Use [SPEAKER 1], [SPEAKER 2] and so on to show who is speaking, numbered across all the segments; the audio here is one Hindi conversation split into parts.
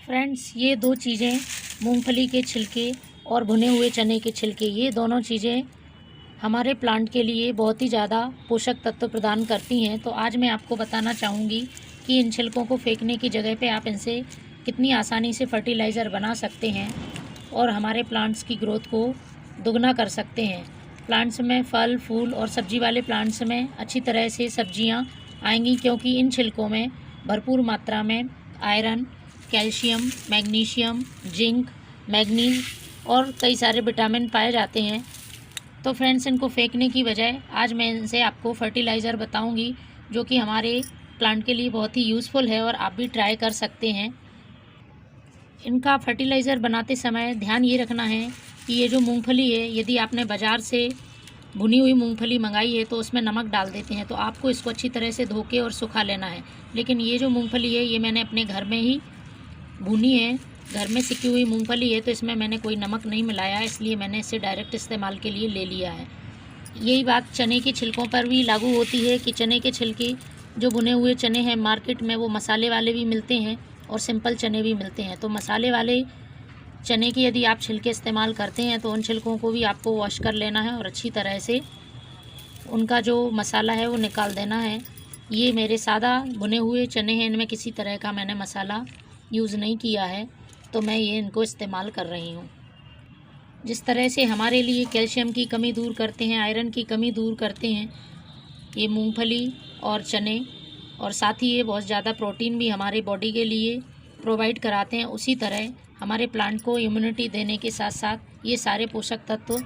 [SPEAKER 1] फ्रेंड्स, ये दो चीज़ें, मूंगफली के छिलके और भुने हुए चने के छिलके, ये दोनों चीज़ें हमारे प्लांट के लिए बहुत ही ज़्यादा पोषक तत्व प्रदान करती हैं। तो आज मैं आपको बताना चाहूँगी कि इन छिलकों को फेंकने की जगह पे आप इनसे कितनी आसानी से फर्टिलाइज़र बना सकते हैं और हमारे प्लांट्स की ग्रोथ को दुगना कर सकते हैं। प्लांट्स में फल, फूल और सब्जी वाले प्लांट्स में अच्छी तरह से सब्जियां आएंगी, क्योंकि इन छिलकों में भरपूर मात्रा में iron, calcium, magnesium, zinc, manganese और कई सारे विटामिन पाए जाते हैं। तो फ्रेंड्स, इनको फेंकने की बजाय आज मैं इनसे आपको फर्टिलाइज़र बताऊंगी जो कि हमारे प्लांट के लिए बहुत ही यूज़फुल है और आप भी ट्राई कर सकते हैं। इनका फर्टिलाइज़र बनाते समय ध्यान ये रखना है कि ये जो मूंगफली है, यदि आपने बाज़ार से भुनी हुई मूंगफली मंगाई है तो उसमें नमक डाल देते हैं, तो आपको इसको अच्छी तरह से धो के और सुखा लेना है। लेकिन ये जो मूंगफली है, ये मैंने अपने घर में ही भुनी है, घर में सिकी हुई मूंगफली है, तो इसमें मैंने कोई नमक नहीं मिलाया, इसलिए मैंने इसे डायरेक्ट इस्तेमाल के लिए ले लिया है। यही बात चने के छिलकों पर भी लागू होती है कि चने के छिलके, जो भुने हुए चने हैं, मार्केट में वो मसाले वाले भी मिलते हैं और सिंपल चने भी मिलते हैं। तो मसाले वाले चने के यदि आप छिलके इस्तेमाल करते हैं तो उन छिलकों को भी आपको वॉश कर लेना है और अच्छी तरह से उनका जो मसाला है वो निकाल देना है। ये मेरे सादा भुने हुए चने हैं, इनमें किसी तरह का मैंने मसाला यूज़ नहीं किया है, तो मैं ये इनको इस्तेमाल कर रही हूँ। जिस तरह से हमारे लिए कैल्शियम की कमी दूर करते हैं, आयरन की कमी दूर करते हैं ये मूंगफली और चने, और साथ ही ये बहुत ज़्यादा प्रोटीन भी हमारे बॉडी के लिए प्रोवाइड कराते हैं, उसी तरह हमारे प्लांट को इम्यूनिटी देने के साथ साथ ये सारे पोषक तत्व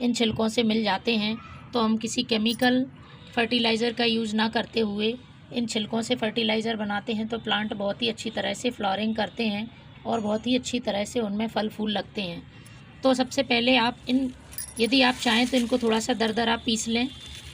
[SPEAKER 1] इन छिलकों से मिल जाते हैं। तो हम किसी केमिकल फर्टिलाइज़र का यूज़ ना करते हुए इन छिलकों से फर्टिलाइज़र बनाते हैं तो प्लांट बहुत ही अच्छी तरह से फ्लावरिंग करते हैं और बहुत ही अच्छी तरह से उनमें फल फूल लगते हैं। तो सबसे पहले आप यदि आप चाहें तो इनको थोड़ा सा दरदरा पीस लें,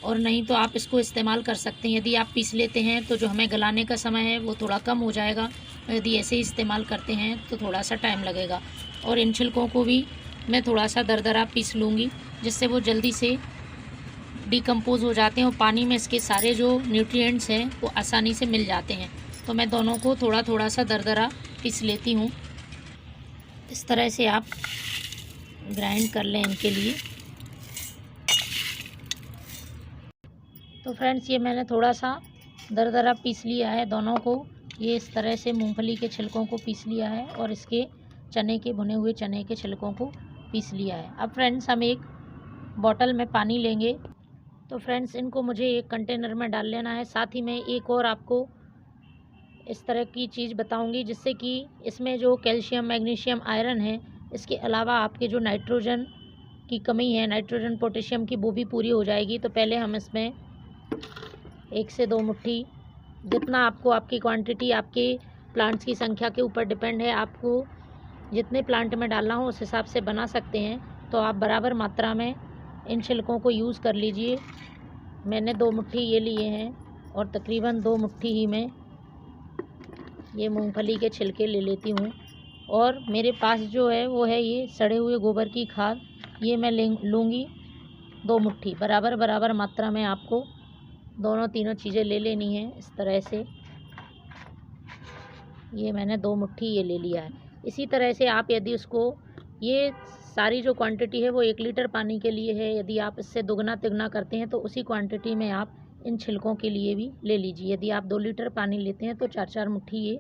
[SPEAKER 1] और नहीं तो आप इसको इस्तेमाल कर सकते हैं। यदि आप पीस लेते हैं तो जो हमें गलाने का समय है वो थोड़ा कम हो जाएगा, यदि ऐसे ही इस्तेमाल करते हैं तो थोड़ा सा टाइम लगेगा। और इन छिलकों को भी मैं थोड़ा सा दरदरा पीस लूँगी, जिससे वो जल्दी से डिकम्पोज़ हो जाते हैं और पानी में इसके सारे जो न्यूट्रिएंट्स हैं वो आसानी से मिल जाते हैं। तो मैं दोनों को थोड़ा थोड़ा सा दरदरा पीस लेती हूँ। इस तरह से आप ग्राइंड कर लें इनके लिए। तो फ्रेंड्स, ये मैंने थोड़ा सा दरदरा पीस लिया है दोनों को। ये इस तरह से मूंगफली के छिलकों को पीस लिया है और इसके चने के भुने हुए चने के छिलकों को पीस लिया है। अब फ्रेंड्स, हम एक बॉटल में पानी लेंगे। तो फ्रेंड्स, इनको मुझे एक कंटेनर में डाल लेना है। साथ ही मैं एक और आपको इस तरह की चीज़ बताऊंगी जिससे कि इसमें जो कैल्शियम, मैग्नीशियम, आयरन है, इसके अलावा आपके जो नाइट्रोजन की कमी है, नाइट्रोजन, पोटेशियम की, वो भी पूरी हो जाएगी। तो पहले हम इसमें 1 से 2 मुट्ठी, जितना आपको, आपकी क्वांटिटी आपके प्लांट्स की संख्या के ऊपर डिपेंड है, आपको जितने प्लांट में डालना हो उस हिसाब से बना सकते हैं। तो आप बराबर मात्रा में इन छिलकों को यूज़ कर लीजिए। मैंने 2 मुट्ठी ये लिए हैं और तकरीबन 2 मुट्ठी ही में ये मूंगफली के छिलके ले लेती हूँ। और मेरे पास जो है वो है ये सड़े हुए गोबर की खाद, ये मैं लूँगी 2 मुट्ठी। बराबर बराबर मात्रा में आपको दोनों तीनों चीज़ें ले लेनी है। इस तरह से ये मैंने 2 मुट्ठी ये ले लिया है। इसी तरह से आप यदि उसको, ये सारी जो क्वांटिटी है वो 1 लीटर पानी के लिए है, यदि आप इससे दुगना तिगना करते हैं तो उसी क्वांटिटी में आप इन छिलकों के लिए भी ले लीजिए। यदि आप 2 लीटर पानी लेते हैं तो 4-4 मुट्ठी ये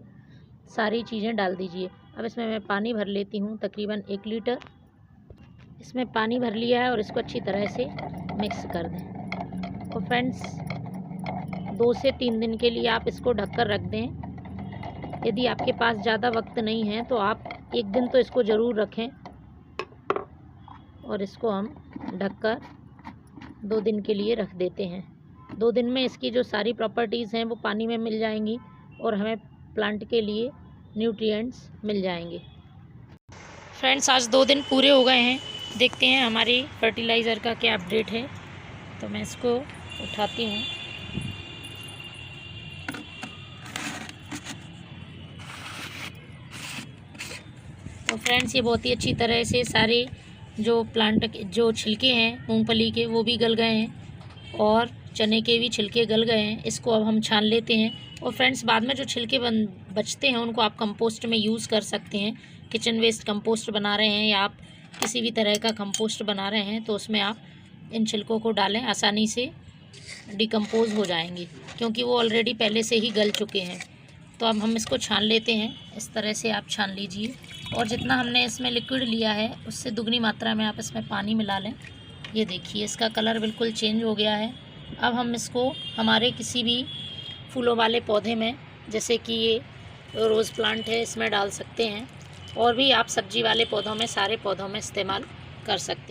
[SPEAKER 1] सारी चीज़ें डाल दीजिए। अब इसमें मैं पानी भर लेती हूँ, तकरीबन 1 लीटर इसमें पानी भर लिया है और इसको अच्छी तरह से मिक्स कर दें। तो फ्रेंड्स, 2 से 3 दिन के लिए आप इसको ढककर रख दें। यदि आपके पास ज़्यादा वक्त नहीं है तो आप 1 दिन तो इसको ज़रूर रखें, और इसको हम ढककर 2 दिन के लिए रख देते हैं। 2 दिन में इसकी जो सारी प्रॉपर्टीज़ हैं वो पानी में मिल जाएंगी और हमें प्लांट के लिए न्यूट्रिएंट्स मिल जाएंगे। फ्रेंड्स, आज 2 दिन पूरे हो गए हैं। देखते हैं हमारी फर्टिलाइज़र का क्या अपडेट है। तो मैं इसको उठाती हूँ। तो फ्रेंड्स, ये बहुत ही अच्छी तरह से सारे जो प्लांट के जो छिलके हैं मूंगफली के वो भी गल गए हैं और चने के भी छिलके गल गए हैं। इसको अब हम छान लेते हैं और फ्रेंड्स, बाद में जो छिलके बचते हैं उनको आप कंपोस्ट में यूज़ कर सकते हैं। किचन वेस्ट कंपोस्ट बना रहे हैं या आप किसी भी तरह का कंपोस्ट बना रहे हैं तो उसमें आप इन छिलकों को डालें, आसानी से डिकम्पोज़ हो जाएंगे क्योंकि वो ऑलरेडी पहले से ही गल चुके हैं। तो अब हम इसको छान लेते हैं। इस तरह से आप छान लीजिए और जितना हमने इसमें लिक्विड लिया है उससे दुगनी मात्रा में आप इसमें पानी मिला लें। ये देखिए, इसका कलर बिल्कुल चेंज हो गया है। अब हम इसको हमारे किसी भी फूलों वाले पौधे में, जैसे कि ये रोज़ प्लांट है, इसमें डाल सकते हैं और भी आप सब्जी वाले पौधों में, सारे पौधों में इस्तेमाल कर सकते हैं।